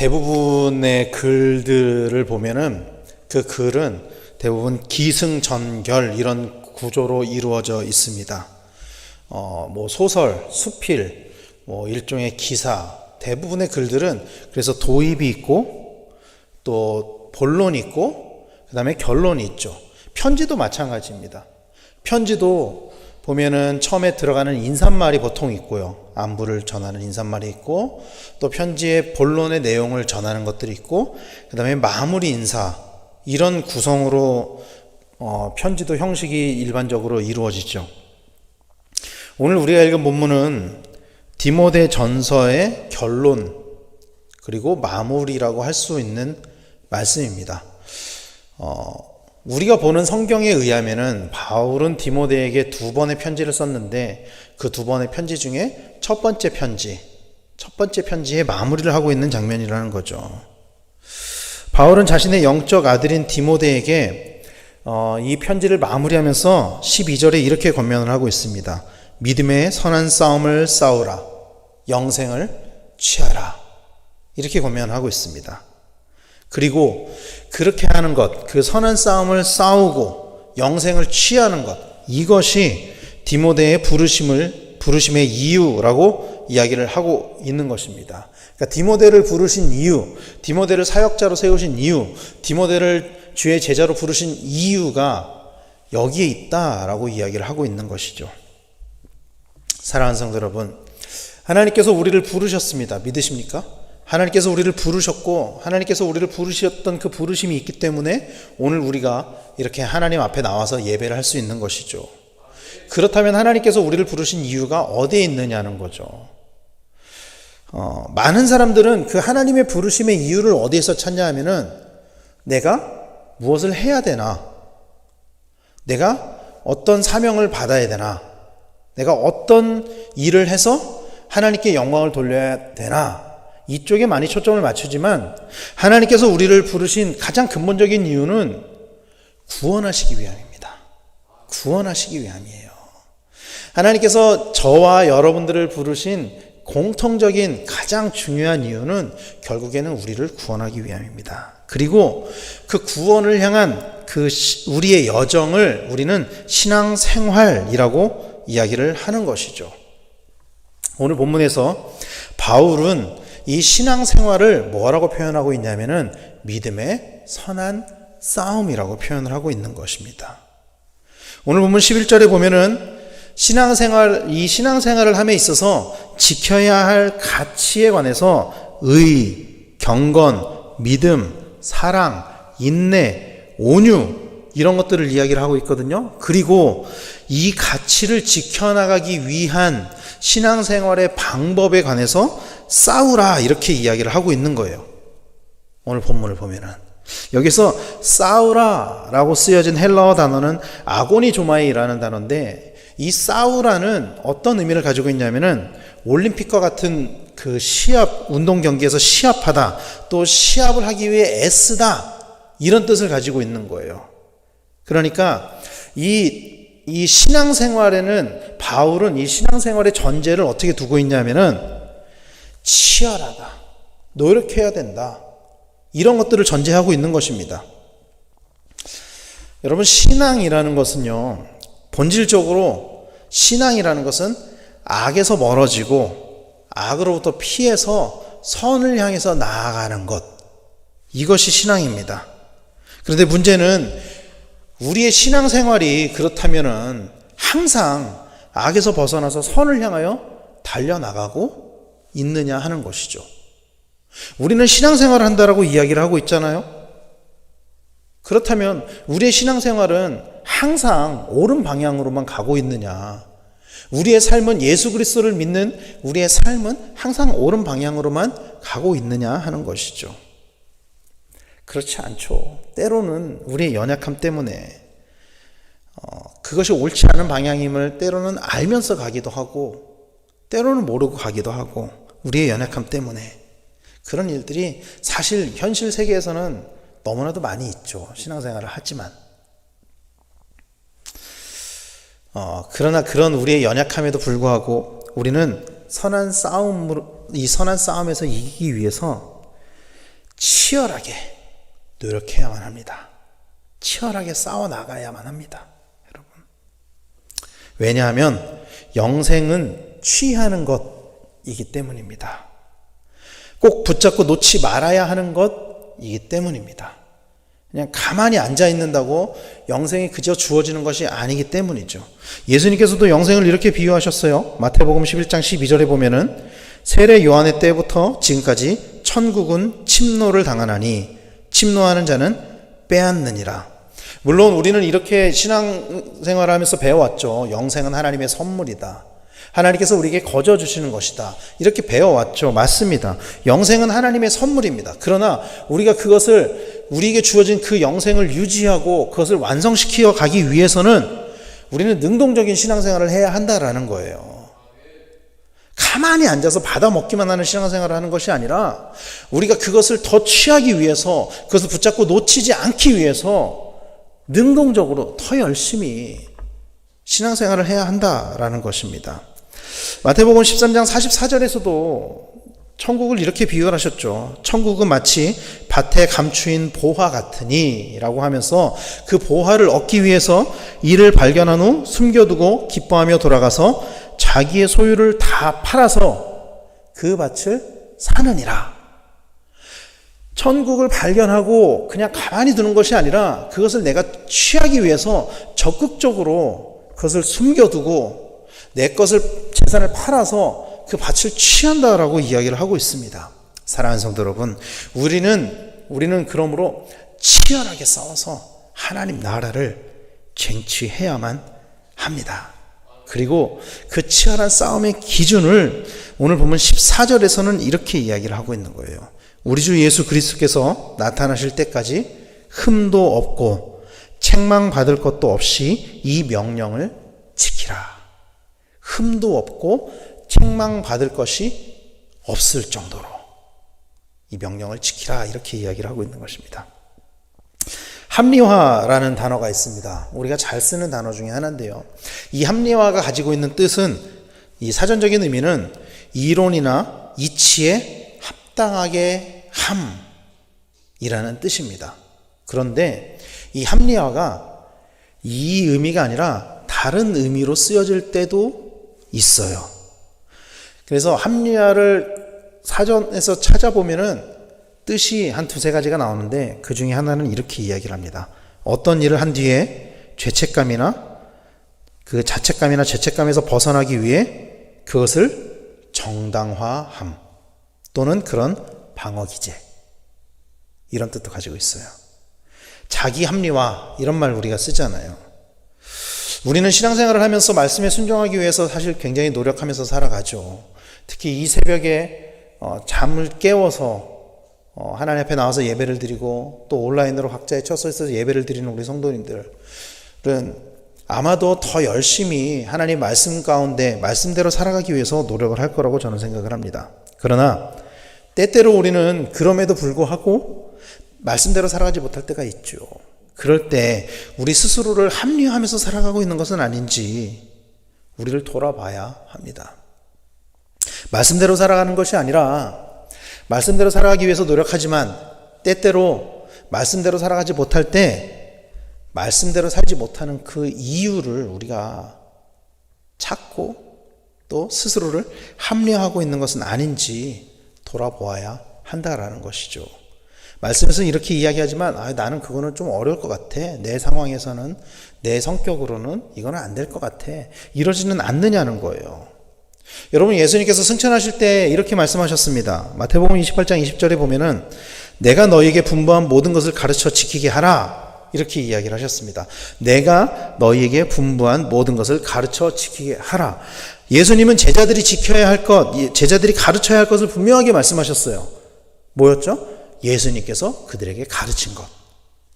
대부분의 글들을 보면은 그 글은 대부분 기승전결 이런 구조로 이루어져 있습니다. 뭐 소설, 수필, 뭐 일종의 기사, 대부분의 글들은 그래서 도입이 있고 또 본론이 있고 그 다음에 결론이 있죠. 편지도 마찬가지입니다. 편지도 보면은 처음에 들어가는 인사말이 보통 있고요. 안부를 전하는 인사말이 있고 또 편지의 본론의 내용을 전하는 것들이 있고 그 다음에 마무리 인사, 이런 구성으로 편지도 형식이 일반적으로 이루어지죠. 오늘 우리가 읽은 본문은 디모데 전서의 결론 그리고 마무리라고 할 수 있는 말씀입니다. 우리가 보는 성경에 의하면은 바울은 디모데에게 2번의 편지를 썼는데 그 2번의 편지 중에 첫 번째 편지의 마무리를 하고 있는 장면이라는 거죠. 바울은 자신의 영적 아들인 디모데에게 이 편지를 마무리하면서 12절에 이렇게 권면을 하고 있습니다. 믿음의 선한 싸움을 싸우라, 영생을 취하라, 이렇게 권면하고 있습니다. 그리고 그렇게 하는 것, 그 선한 싸움을 싸우고 영생을 취하는 것, 이것이 디모데의 부르심의 이유라고 이야기를 하고 있는 것입니다. 그러니까 디모데를 부르신 이유, 디모데를 사역자로 세우신 이유, 디모데를 주의 제자로 부르신 이유가 여기에 있다라고 이야기를 하고 있는 것이죠. 사랑하는 성도 여러분, 하나님께서 우리를 부르셨습니다. 믿으십니까? 하나님께서 우리를 부르셨고 하나님께서 우리를 부르셨던 그 부르심이 있기 때문에 오늘 우리가 이렇게 하나님 앞에 나와서 예배를 할 수 있는 것이죠. 그렇다면 하나님께서 우리를 부르신 이유가 어디에 있느냐는 거죠. 많은 사람들은 그 하나님의 부르심의 이유를 어디에서 찾냐 하면은 내가 무엇을 해야 되나, 내가 어떤 사명을 받아야 되나, 내가 어떤 일을 해서 하나님께 영광을 돌려야 되나, 이쪽에 많이 초점을 맞추지만 하나님께서 우리를 부르신 가장 근본적인 이유는 구원하시기 위함입니다. 구원하시기 위함이에요. 하나님께서 저와 여러분들을 부르신 공통적인 가장 중요한 이유는 결국에는 우리를 구원하기 위함입니다. 그리고 그 구원을 향한 우리의 여정을 우리는 신앙생활이라고 이야기를 하는 것이죠. 오늘 본문에서 바울은 이 신앙생활을 뭐라고 표현하고 있냐면은 믿음의 선한 싸움이라고 표현을 하고 있는 것입니다. 오늘 본문 11절에 보면은 이 신앙생활을 함에 있어서 지켜야 할 가치에 관해서 의, 경건, 믿음, 사랑, 인내, 온유, 이런 것들을 이야기를 하고 있거든요. 그리고 이 가치를 지켜나가기 위한 신앙생활의 방법에 관해서 싸우라, 이렇게 이야기를 하고 있는 거예요. 오늘 본문을 보면은 여기서 싸우라 라고 쓰여진 헬라어 단어는 아고니조마이라는 단어인데, 이 싸우라는 어떤 의미를 가지고 있냐면은 올림픽과 같은 그 시합, 운동 경기에서 시합하다, 또 시합을 하기 위해 애쓰다, 이런 뜻을 가지고 있는 거예요. 그러니까 이 신앙생활에는, 바울은 이 신앙생활의 전제를 어떻게 두고 있냐면은 치열하다, 노력해야 된다, 이런 것들을 전제하고 있는 것입니다. 여러분, 신앙이라는 것은요, 본질적으로 신앙이라는 것은 악에서 멀어지고 악으로부터 피해서 선을 향해서 나아가는 것, 이것이 신앙입니다. 그런데 문제는 우리의 신앙생활이 그렇다면은 항상 악에서 벗어나서 선을 향하여 달려나가고 있느냐 하는 것이죠. 우리는 신앙생활을 한다라고 이야기를 하고 있잖아요. 그렇다면 우리의 신앙생활은 항상 옳은 방향으로만 가고 있느냐, 우리의 삶은 예수 그리스도를 믿는 우리의 삶은 항상 옳은 방향으로만 가고 있느냐 하는 것이죠. 그렇지 않죠. 때로는 우리의 연약함 때문에 그것이 옳지 않은 방향임을 때로는 알면서 가기도 하고 때로는 모르고 가기도 하고, 우리의 연약함 때문에 그런 일들이 사실 현실 세계에서는 너무나도 많이 있죠. 신앙생활을 하지만 그러나 그런 우리의 연약함에도 불구하고 우리는 이 선한 싸움에서 이기기 위해서 치열하게 노력해야만 합니다. 치열하게 싸워 나가야만 합니다. 여러분. 왜냐하면 영생은 취하는 것이기 때문입니다. 꼭 붙잡고 놓지 말아야 하는 것이기 때문입니다. 그냥 가만히 앉아 있는다고 영생이 그저 주어지는 것이 아니기 때문이죠. 예수님께서도 영생을 이렇게 비유하셨어요. 마태복음 11장 12절에 보면은 세례 요한의 때부터 지금까지 천국은 침노를 당하나니 침노하는 자는 빼앗느니라. 물론 우리는 이렇게 신앙생활을 하면서 배워왔죠. 영생은 하나님의 선물이다. 하나님께서 우리에게 거저 주시는 것이다. 이렇게 배워왔죠. 맞습니다. 영생은 하나님의 선물입니다. 그러나 우리가 그것을 우리에게 주어진 그 영생을 유지하고 그것을 완성시켜 가기 위해서는 우리는 능동적인 신앙생활을 해야 한다라는 거예요. 가만히 앉아서 받아먹기만 하는 신앙생활을 하는 것이 아니라 우리가 그것을 더 취하기 위해서 그것을 붙잡고 놓치지 않기 위해서 능동적으로 더 열심히 신앙생활을 해야 한다라는 것입니다. 마태복음 13장 44절에서도 천국을 이렇게 비유하셨죠. 천국은 마치 밭에 감추인 보화 같으니 라고 하면서 그 보화를 얻기 위해서 이를 발견한 후 숨겨두고 기뻐하며 돌아가서 자기의 소유를 다 팔아서 그 밭을 사느니라. 천국을 발견하고 그냥 가만히 두는 것이 아니라 그것을 내가 취하기 위해서 적극적으로 그것을 숨겨두고 내 것을 재산을 팔아서 그 밭을 취한다라고 이야기를 하고 있습니다. 사랑하는 성도 여러분, 우리는 그러므로 치열하게 싸워서 하나님 나라를 쟁취해야만 합니다. 그리고 그 치열한 싸움의 기준을 오늘 보면 14절에서는 이렇게 이야기를 하고 있는 거예요. 우리 주 예수 그리스도께서 나타나실 때까지 흠도 없고 책망받을 것도 없이 이 명령을 지키라. 흠도 없고 책망받을 것이 없을 정도로 이 명령을 지키라, 이렇게 이야기를 하고 있는 것입니다. 합리화라는 단어가 있습니다. 우리가 잘 쓰는 단어 중에 하나인데요. 이 합리화가 가지고 있는 뜻은, 이 사전적인 의미는 이론이나 이치에 합당하게 함이라는 뜻입니다. 그런데 이 합리화가 이 의미가 아니라 다른 의미로 쓰여질 때도 있어요. 그래서 합리화를 사전에서 찾아보면은 뜻이 한 두세 가지가 나오는데 그 중에 하나는 이렇게 이야기를 합니다. 어떤 일을 한 뒤에 죄책감이나 그 자책감이나 죄책감에서 벗어나기 위해 그것을 정당화함 또는 그런 방어기제, 이런 뜻도 가지고 있어요. 자기 합리화, 이런 말 우리가 쓰잖아요. 우리는 신앙생활을 하면서 말씀에 순종하기 위해서 사실 굉장히 노력하면서 살아가죠. 특히 이 새벽에 잠을 깨워서 하나님 앞에 나와서 예배를 드리고 또 온라인으로 각자의 처소에 있어서 예배를 드리는 우리 성도님들은 아마도 더 열심히 하나님 말씀 가운데 말씀대로 살아가기 위해서 노력을 할 거라고 저는 생각을 합니다. 그러나 때때로 우리는 그럼에도 불구하고 말씀대로 살아가지 못할 때가 있죠. 그럴 때 우리 스스로를 합리화하면서 살아가고 있는 것은 아닌지 우리를 돌아봐야 합니다. 말씀대로 살아가는 것이 아니라 말씀대로 살아가기 위해서 노력하지만 때때로 말씀대로 살아가지 못할 때 말씀대로 살지 못하는 그 이유를 우리가 찾고 또 스스로를 합리화하고 있는 것은 아닌지 돌아보아야 한다라는 것이죠. 말씀에서는 이렇게 이야기하지만 나는 그거는 좀 어려울 것 같아. 내 상황에서는, 내 성격으로는 이거는 안 될 것 같아. 이러지는 않느냐는 거예요. 여러분, 예수님께서 승천하실 때 이렇게 말씀하셨습니다. 마태복음 28장 20절에 보면은 내가 너희에게 분부한 모든 것을 가르쳐 지키게 하라, 이렇게 이야기를 하셨습니다. 내가 너희에게 분부한 모든 것을 가르쳐 지키게 하라. 예수님은 제자들이 지켜야 할 것, 제자들이 가르쳐야 할 것을 분명하게 말씀하셨어요. 뭐였죠? 예수님께서 그들에게 가르친 것.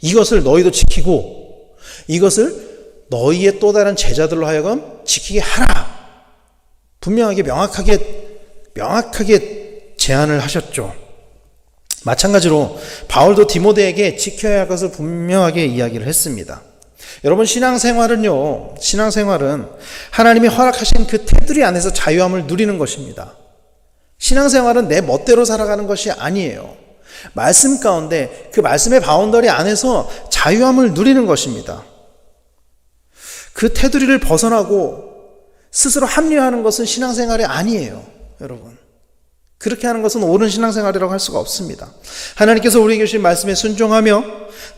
이것을 너희도 지키고 이것을 너희의 또 다른 제자들로 하여금 지키게 하라. 분명하게 명확하게 제안을 하셨죠. 마찬가지로 바울도 디모데에게 지켜야 할 것을 분명하게 이야기를 했습니다. 여러분, 신앙생활은 하나님이 허락하신 그 테두리 안에서 자유함을 누리는 것입니다. 신앙생활은 내 멋대로 살아가는 것이 아니에요. 말씀 가운데 그 말씀의 바운더리 안에서 자유함을 누리는 것입니다. 그 테두리를 벗어나고 스스로 합리화하는 것은 신앙생활이 아니에요, 여러분. 그렇게 하는 것은 옳은 신앙생활이라고 할 수가 없습니다. 하나님께서 우리에게 주신 말씀에 순종하며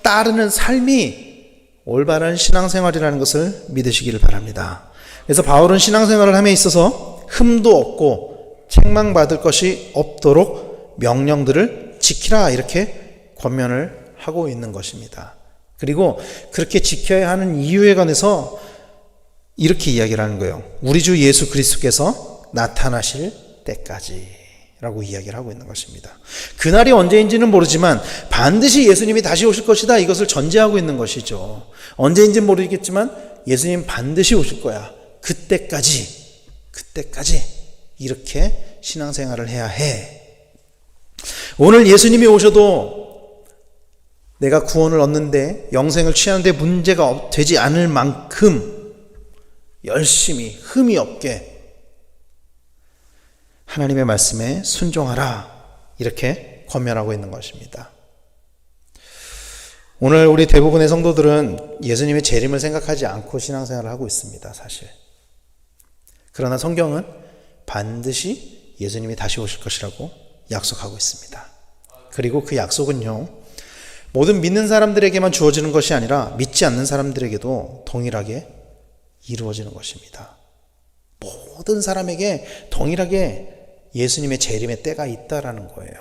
따르는 삶이 올바른 신앙생활이라는 것을 믿으시기를 바랍니다. 그래서 바울은 신앙생활을 함에 있어서 흠도 없고 책망받을 것이 없도록 명령들을 지키라 이렇게 권면을 하고 있는 것입니다. 그리고 그렇게 지켜야 하는 이유에 관해서 이렇게 이야기를 하는 거예요. 우리 주 예수 그리스도께서 나타나실 때까지 라고 이야기를 하고 있는 것입니다. 그날이 언제인지는 모르지만 반드시 예수님이 다시 오실 것이다, 이것을 전제하고 있는 것이죠. 언제인지는 모르겠지만 예수님 반드시 오실 거야. 그때까지 이렇게 신앙생활을 해야 해. 오늘 예수님이 오셔도 내가 구원을 얻는데, 영생을 취하는데 문제가 되지 않을 만큼 열심히 흠이 없게 하나님의 말씀에 순종하라, 이렇게 권면하고 있는 것입니다. 오늘 우리 대부분의 성도들은 예수님의 재림을 생각하지 않고 신앙생활을 하고 있습니다, 사실. 그러나 성경은 반드시 예수님이 다시 오실 것이라고 약속하고 있습니다. 그리고 그 약속은요, 모든 믿는 사람들에게만 주어지는 것이 아니라 믿지 않는 사람들에게도 동일하게 이루어지는 것입니다. 모든 사람에게 동일하게 예수님의 재림의 때가 있다라는 거예요.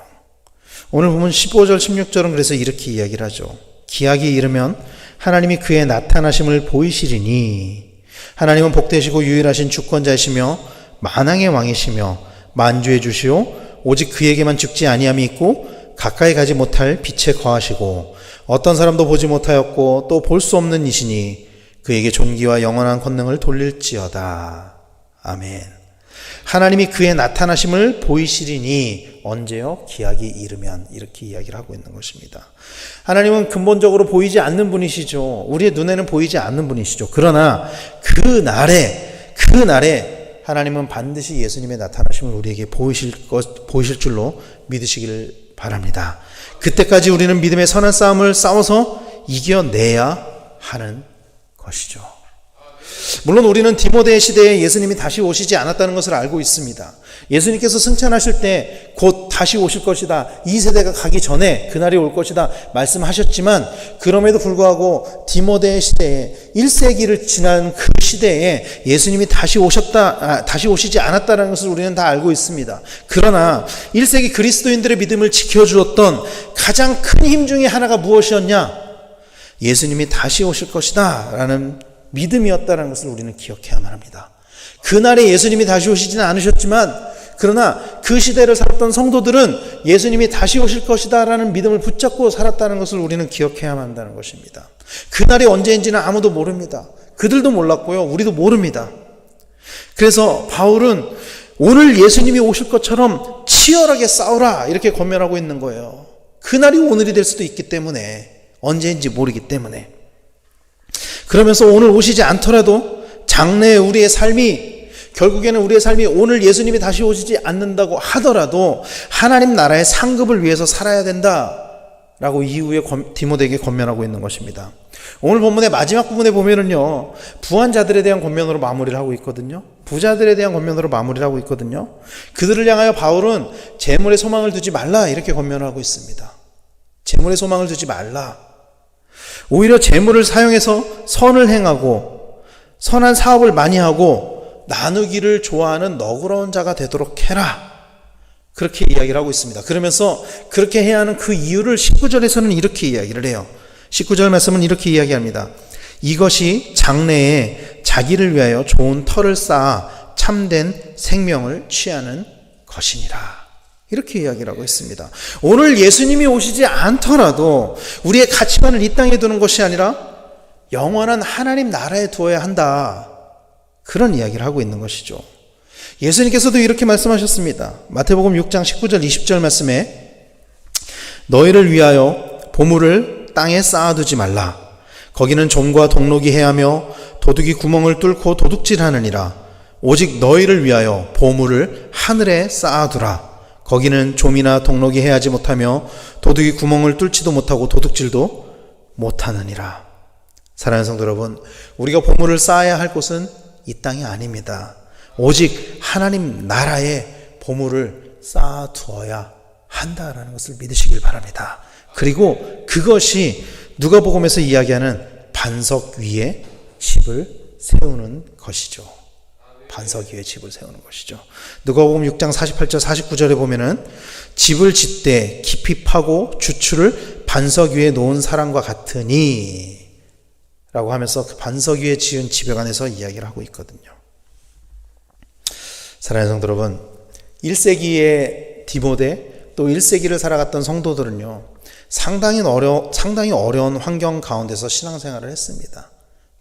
오늘 보면 15절 16절은 그래서 이렇게 이야기를 하죠. 기약이 이르면 하나님이 그의 나타나심을 보이시리니 하나님은 복되시고 유일하신 주권자이시며 만왕의 왕이시며 만주의 주시오 오직 그에게만 죽지 아니함이 있고 가까이 가지 못할 빛에 거하시고 어떤 사람도 보지 못하였고 또 볼 수 없는 이시니 그에게 존귀와 영원한 권능을 돌릴지어다. 아멘. 하나님이 그의 나타나심을 보이시리니 언제요? 기약이 이르면, 이렇게 이야기를 하고 있는 것입니다. 하나님은 근본적으로 보이지 않는 분이시죠. 우리의 눈에는 보이지 않는 분이시죠. 그러나 그 날에 하나님은 반드시 예수님의 나타나심을 우리에게 보이실 줄로 믿으시기를 바랍니다. 그때까지 우리는 믿음의 선한 싸움을 싸워서 이겨내야 하는 것이죠. 물론 우리는 디모데 시대에 예수님이 다시 오시지 않았다는 것을 알고 있습니다. 예수님께서 승천하실 때 곧 다시 오실 것이다, 이 세대가 가기 전에 그날이 올 것이다 말씀하셨지만, 그럼에도 불구하고 디모데 시대에 1세기를 지난 그 시대에 예수님이 다시 오시지 않았다는 것을 우리는 다 알고 있습니다. 그러나 1세기 그리스도인들의 믿음을 지켜주었던 가장 큰 힘 중에 하나가 무엇이었냐? 예수님이 다시 오실 것이다 라는 믿음이었다는 것을 우리는 기억해야만 합니다. 그날에 예수님이 다시 오시지는 않으셨지만, 그러나 그 시대를 살았던 성도들은 예수님이 다시 오실 것이다 라는 믿음을 붙잡고 살았다는 것을 우리는 기억해야만 한다는 것입니다. 그날이 언제인지는 아무도 모릅니다. 그들도 몰랐고요, 우리도 모릅니다. 그래서 바울은 오늘 예수님이 오실 것처럼 치열하게 싸우라, 이렇게 권면하고 있는 거예요. 그날이 오늘이 될 수도 있기 때문에, 언제인지 모르기 때문에. 그러면서 오늘 오시지 않더라도 장래의 우리의 삶이, 결국에는 우리의 삶이 오늘 예수님이 다시 오시지 않는다고 하더라도 하나님 나라의 상급을 위해서 살아야 된다라고 이후에 디모데에게 권면하고 있는 것입니다. 오늘 본문의 마지막 부분에 보면은요, 부한 자들에 대한 권면으로 마무리를 하고 있거든요. 부자들에 대한 권면으로 마무리를 하고 있거든요. 그들을 향하여 바울은 재물에 소망을 두지 말라, 이렇게 권면을 하고 있습니다. 재물에 소망을 두지 말라. 오히려 재물을 사용해서 선을 행하고 선한 사업을 많이 하고 나누기를 좋아하는 너그러운 자가 되도록 해라, 그렇게 이야기를 하고 있습니다. 그러면서 그렇게 해야 하는 그 이유를 19절에서는 이렇게 이야기를 해요. 19절 말씀은 이렇게 이야기합니다. 이것이 장래에 자기를 위하여 좋은 터를 쌓아 참된 생명을 취하는 것이니라, 이렇게 이야기를 하고 있습니다. 오늘 예수님이 오시지 않더라도 우리의 가치관을 이 땅에 두는 것이 아니라 영원한 하나님 나라에 두어야 한다, 그런 이야기를 하고 있는 것이죠. 예수님께서도 이렇게 말씀하셨습니다. 마태복음 6장 19절 20절 말씀에 너희를 위하여 보물을 땅에 쌓아두지 말라. 거기는 좀과 동록이 해하며 도둑이 구멍을 뚫고 도둑질하느니라. 오직 너희를 위하여 보물을 하늘에 쌓아두라. 거기는 좀이나 동록이 해하지 못하며 도둑이 구멍을 뚫지도 못하고 도둑질도 못하느니라. 사랑하는 성도 여러분, 우리가 보물을 쌓아야 할 곳은 이 땅이 아닙니다. 오직 하나님 나라에 보물을 쌓아두어야 한다라는 것을 믿으시길 바랍니다. 그리고 그것이 누가복음에서 이야기하는 반석 위에 집을 세우는 것이죠. 반석 위에 집을 세우는 것이죠. 누가복음 6장 48절 49절에 보면은 집을 짓되 깊이 파고 주추를 반석 위에 놓은 사람과 같으니 라고 하면서 그 반석 위에 지은 집에 관해서 이야기를 하고 있거든요. 사랑하는 성도 여러분, 1세기의 디모데 또 1세기를 살아갔던 성도들은요, 상당히 어려운 환경 가운데서 신앙생활을 했습니다.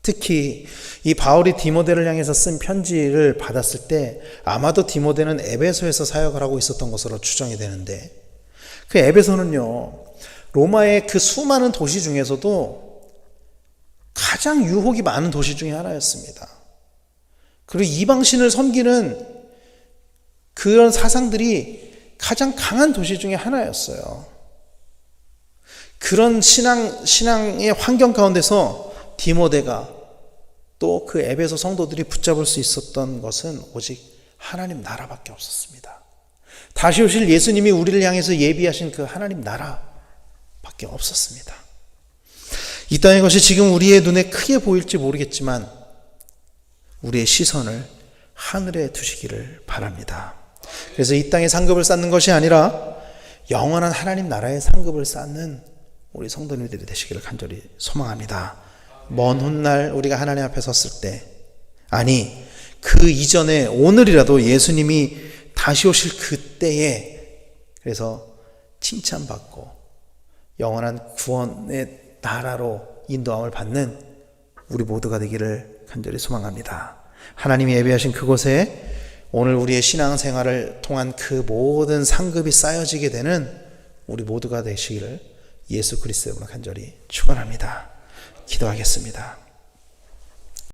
특히 이 바울이 디모데를 향해서 쓴 편지를 받았을 때 아마도 디모데는 에베소에서 사역을 하고 있었던 것으로 추정이 되는데, 그 에베소는요, 로마의 그 수많은 도시 중에서도 가장 유혹이 많은 도시 중에 하나였습니다. 그리고 이방신을 섬기는 그런 사상들이 가장 강한 도시 중에 하나였어요. 그런 신앙의 환경 가운데서 디모데가 또 그 에베소 성도들이 붙잡을 수 있었던 것은 오직 하나님 나라밖에 없었습니다. 다시 오실 예수님이 우리를 향해서 예비하신 그 하나님 나라밖에 없었습니다. 이 땅의 것이 지금 우리의 눈에 크게 보일지 모르겠지만 우리의 시선을 하늘에 두시기를 바랍니다. 그래서 이 땅에 상급을 쌓는 것이 아니라 영원한 하나님 나라의 상급을 쌓는 우리 성도님들이 되시기를 간절히 소망합니다. 먼 훗날 우리가 하나님 앞에 섰을 때, 아니 그 이전에 오늘이라도 예수님이 다시 오실 그때에 그래서 칭찬받고 영원한 구원의 나라로 인도함을 받는 우리 모두가 되기를 간절히 소망합니다. 하나님이 예비하신 그곳에 오늘 우리의 신앙생활을 통한 그 모든 상급이 쌓여지게 되는 우리 모두가 되시기를 예수 그리스도로 간절히 축원합니다. 기도하겠습니다.